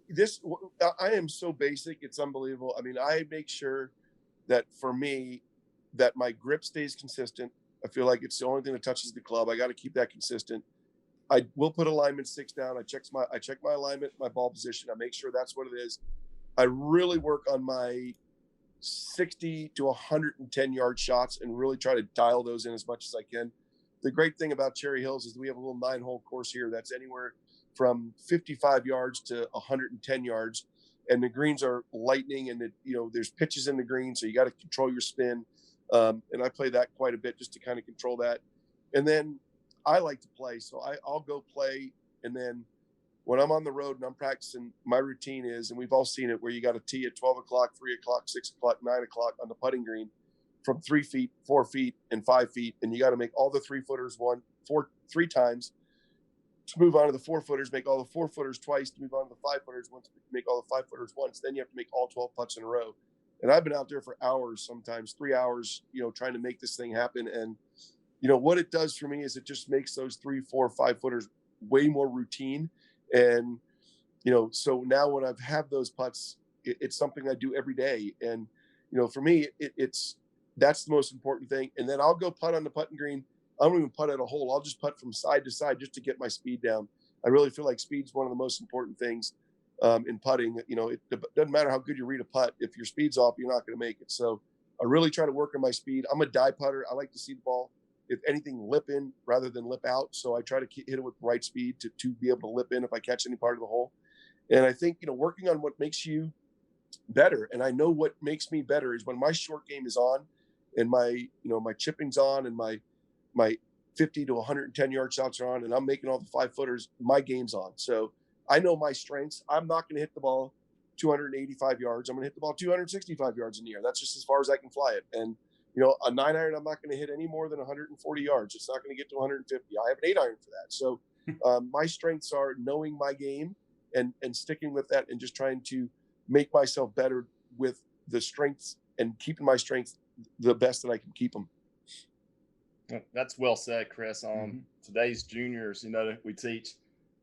This, I am so basic. It's unbelievable. I mean, I make sure that for me, that my grip stays consistent, I feel like it's the only thing that touches the club. I got to keep that consistent. I will put alignment 6 down. I check my alignment, my ball position. I make sure that's what it is. I really work on my 60 to 110 yard shots and really try to dial those in as much as I can. The great thing about Cherry Hills is we have a little 9-hole course here that's anywhere from 55 yards to 110 yards, and the greens are lightning, and there's pitches in the green, so you got to control your spin. And I play that quite a bit just to kind of control that. And then I like to play, so I'll go play, and then when I'm on the road and I'm practicing, my routine is, and we've all seen it, where you got to tee at 12 o'clock, 3 o'clock, 6 o'clock, 9 o'clock on the putting green from 3 feet, 4 feet, and 5 feet. And you got to make all the 3-footers three times to move on to the 4-footers, make all the 4-footers twice to move on to the 5-footers once, make all the 5-footers once. Then you have to make all 12 putts in a row. And I've been out there for hours, sometimes 3 hours, trying to make this thing happen. And, what it does for me is it just makes those 3, 4, 5-footers way more routine. And, so now when I've had those putts, it's something I do every day. And, for me, that's the most important thing. And then I'll go putt on the putting green. I don't even putt at a hole. I'll just putt from side to side just to get my speed down. I really feel like speed's one of the most important things in putting. It doesn't matter how good you read a putt. If your speed's off, you're not going to make it. So I really try to work on my speed. I'm a die putter. I like to see the ball, if anything, lip in rather than lip out. So I try to hit it with the right speed to be able to lip in if I catch any part of the hole. And I think, working on what makes you better. And I know what makes me better is when my short game is on and my chipping's on and my 50 to 110 yard shots are on and I'm making all the 5-footers, my game's on. So I know my strengths. I'm not going to hit the ball 285 yards. I'm going to hit the ball 265 yards in the air. That's just as far as I can fly it. And, a 9-iron, I'm not going to hit any more than 140 yards. It's not going to get to 150. I have an 8-iron for that. So my strengths are knowing my game and sticking with that and just trying to make myself better with the strengths and keeping my strengths the best that I can keep them. That's well said, Chris. Today's juniors, we teach,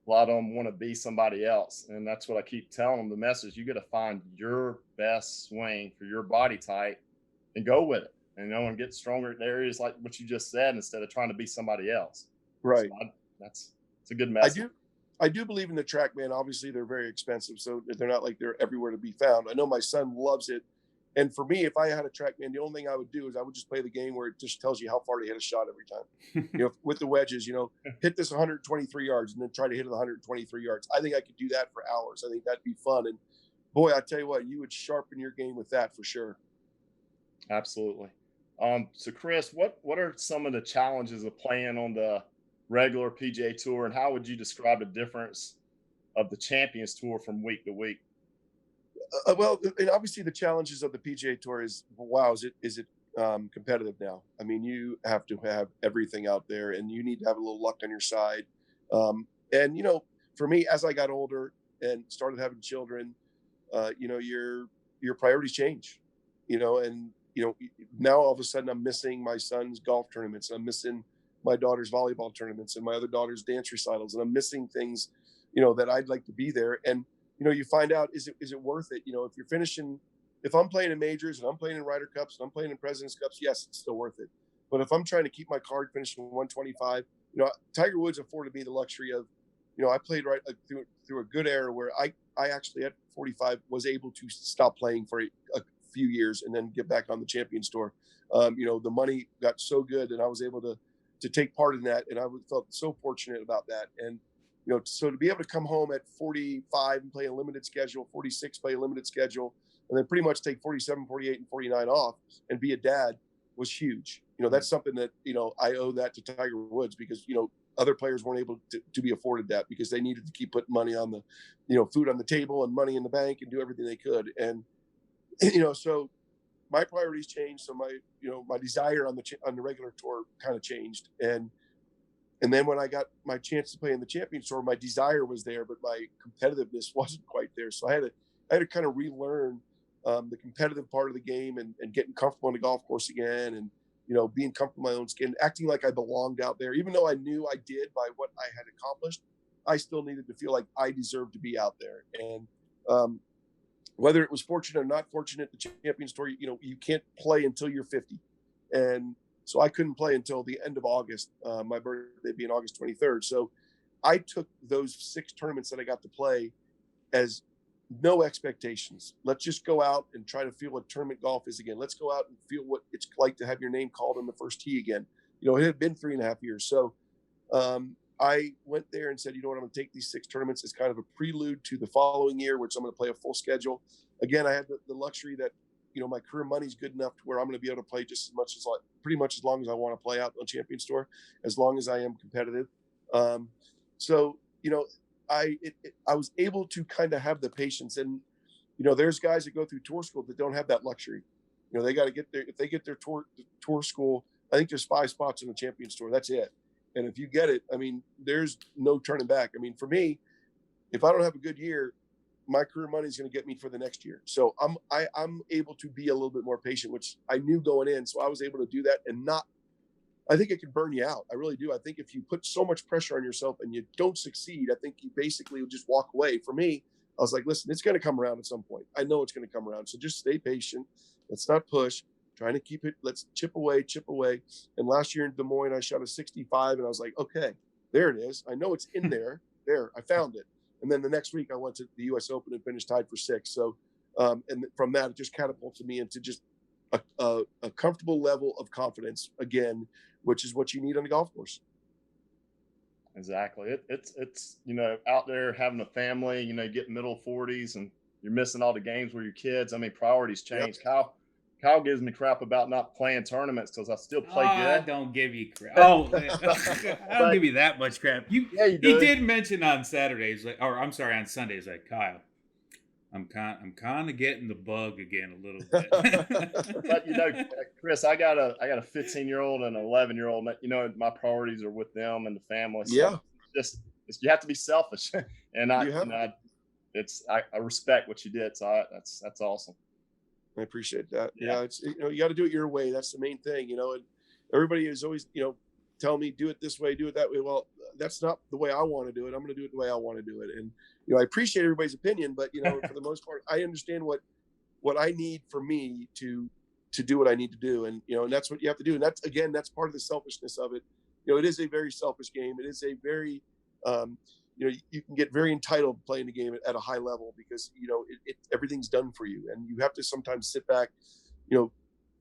a lot of them want to be somebody else. And that's what I keep telling them. The message, you got to find your best swing for your body type and go with it. And get stronger in areas like what you just said instead of trying to be somebody else. Right. So it's a good message. I do believe in the TrackMan. Obviously, they're very expensive, so they're not like they're everywhere to be found. I know my son loves it. And for me, if I had a TrackMan, the only thing I would do is I would just play the game where it just tells you how far to hit a shot every time. With the wedges, hit this 123 yards and then try to hit it 123 yards. I think I could do that for hours. I think that'd be fun. And boy, I tell you what, you would sharpen your game with that for sure. Absolutely. So Chris, what are some of the challenges of playing on the regular PGA Tour, and how would you describe the difference of the Champions Tour from week to week? Well, and obviously the challenges of the PGA Tour is, wow, is it competitive now? I mean, you have to have everything out there, and you need to have a little luck on your side. And for me, as I got older and started having children, your priorities change. And now all of a sudden I'm missing my son's golf tournaments. I'm missing my daughter's volleyball tournaments and my other daughter's dance recitals. And I'm missing things, that I'd like to be there. And, you find out, is it worth it? If I'm playing in majors and I'm playing in Ryder Cups and I'm playing in President's Cups, yes, it's still worth it. But if I'm trying to keep my card finishing 125, Tiger Woods afforded me the luxury of, I played right through a good era where I actually at 45 was able to stop playing for a few years and then get back on the Champions Tour. The money got so good and I was able to take part in that. And I felt so fortunate about that. And, so to be able to come home at 45 and play a limited schedule, 46, play a limited schedule, and then pretty much take 47, 48, and 49 off and be a dad was huge. That's something that, I owe that to Tiger Woods because, other players weren't able to be afforded that because they needed to keep putting money on the, food on the table and money in the bank and do everything they could. And, so my priorities changed. So my desire on the regular tour kind of changed. And then when I got my chance to play in the Champions Tour, my desire was there, but my competitiveness wasn't quite there. So I had to kind of relearn the competitive part of the game and getting comfortable on the golf course again. And, being comfortable in my own skin, acting like I belonged out there, even though I knew I did by what I had accomplished, I still needed to feel like I deserved to be out there. And, whether it was fortunate or not fortunate, the Champions Tour, you can't play until you're 50. And So I couldn't play until the end of August, my birthday being August 23rd. So I took those 6 tournaments that I got to play as no expectations. Let's just go out and try to feel what tournament golf is again. Let's go out and feel what it's like to have your name called on the first tee again. You know, it had been 3.5 years. So I went there and said, you know what, I'm going to take these 6 tournaments as kind of a prelude to the following year, which I'm going to play a full schedule. Again, I had the luxury that, you know, my career money's good enough to where I'm going to be able to play just as much as pretty much as long as I want to play out on Champions Tour, as long as I am competitive. So, you know, I was able to kind of have the patience, and, you know, there's guys that go through tour school that don't have that luxury. You know, they got to get there. If they get their tour school, I think there's 5 spots in the Champions Tour. That's it. And if you get it, I mean, there's no turning back. I mean, for me, if I don't have a good year, my career money is going to get me for the next year. So I'm able to be a little bit more patient, which I knew going in. So I was able to do that and not. I think it can burn you out. I really do. I think if you put so much pressure on yourself and you don't succeed, I think you basically will just walk away. For me, I was like, listen, it's going to come around at some point. I know it's going to come around. So just stay patient. Let's not push. Trying to keep it. Let's chip away. And last year in Des Moines, I shot a 65, and I was like, okay, there it is. I know it's in there. There, I found it. And then the next week, I went to the U.S. Open and finished tied for 6th. So, and from that, it just catapulted me into just a comfortable level of confidence again, which is what you need on the golf course. Exactly. It's you know, out there having a family, you know, getting middle 40s and you're missing all the games with your kids. I mean, priorities change. Yep. Kyle gives me crap about not playing tournaments because I still play good. Don't give you crap. I don't give you that much crap. You He did mention on Saturdays, on Sundays, like, Kyle, I'm kind of getting the bug again a little bit. But you know, Chris, I got a 15-year-old and an 11-year-old. You know, my priorities are with them and the family. So Yeah. You have to be selfish, and I respect what you did. So that's awesome. I appreciate that. Yeah, it's, you know, you got to do it your way. That's the main thing, you know. And everybody is always, you know, tell me do it this way, do it that way. Well, that's not the way I want to do it. I'm going to do it the way I want to do it. And, you know, I appreciate everybody's opinion, but, you know, for the most part, I understand what I need for me to do what I need to do. And, you know, and that's what you have to do. And that's part of the selfishness of it. You know, it is a very selfish game. It is a very, you know, you can get very entitled playing the game at a high level because, you know, everything's done for you. And you have to sometimes sit back, you know,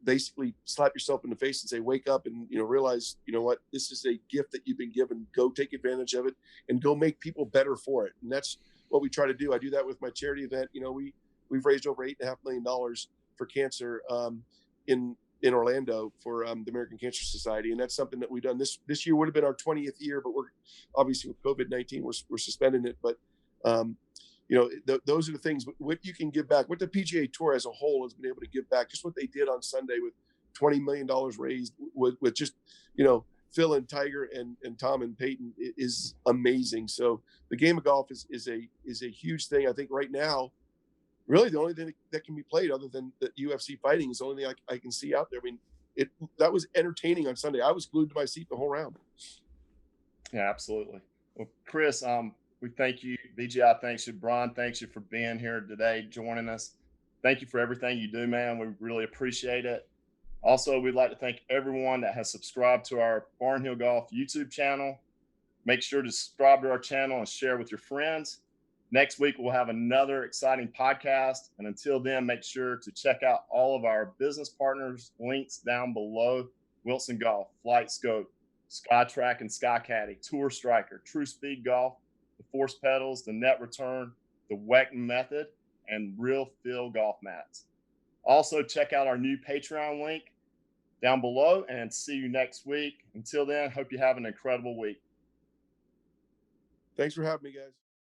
basically slap yourself in the face and say, wake up and, you know, realize, you know what, this is a gift that you've been given. Go take advantage of it and go make people better for it. And that's what we try to do. I do that with my charity event. You know, we've raised over $8.5 million for cancer in Orlando for the American Cancer Society. And that's something that we've done. This year would have been our 20th year, but we're obviously with COVID-19, we're suspending it. But, you know, those are the things, what you can give back, what the PGA Tour as a whole has been able to give back, just what they did on Sunday with $20 million raised with just, you know, Phil and Tiger and Tom and Peyton is amazing. So the game of golf is a huge thing. I think right now, really the only thing that can be played other than the UFC fighting is the only thing I can see out there. I mean, that was entertaining on Sunday. I was glued to my seat the whole round. Yeah, absolutely. Well, Chris, we thank you. BGI thanks you. Brian, thanks you for being here today, joining us. Thank you for everything you do, man. We really appreciate it. Also, we'd like to thank everyone that has subscribed to our Barnhill Golf YouTube channel. Make sure to subscribe to our channel and share with your friends. Next week, we'll have another exciting podcast. And until then, make sure to check out all of our business partners' links down below. Wilson Golf, Flight Scope, SkyTrak and SkyCaddy, Tour Striker, True Speed Golf, the Force Pedals, the Net Return, the Weck Method, and Real Feel Golf Mats. Also, check out our new Patreon link down below and see you next week. Until then, hope you have an incredible week. Thanks for having me, guys.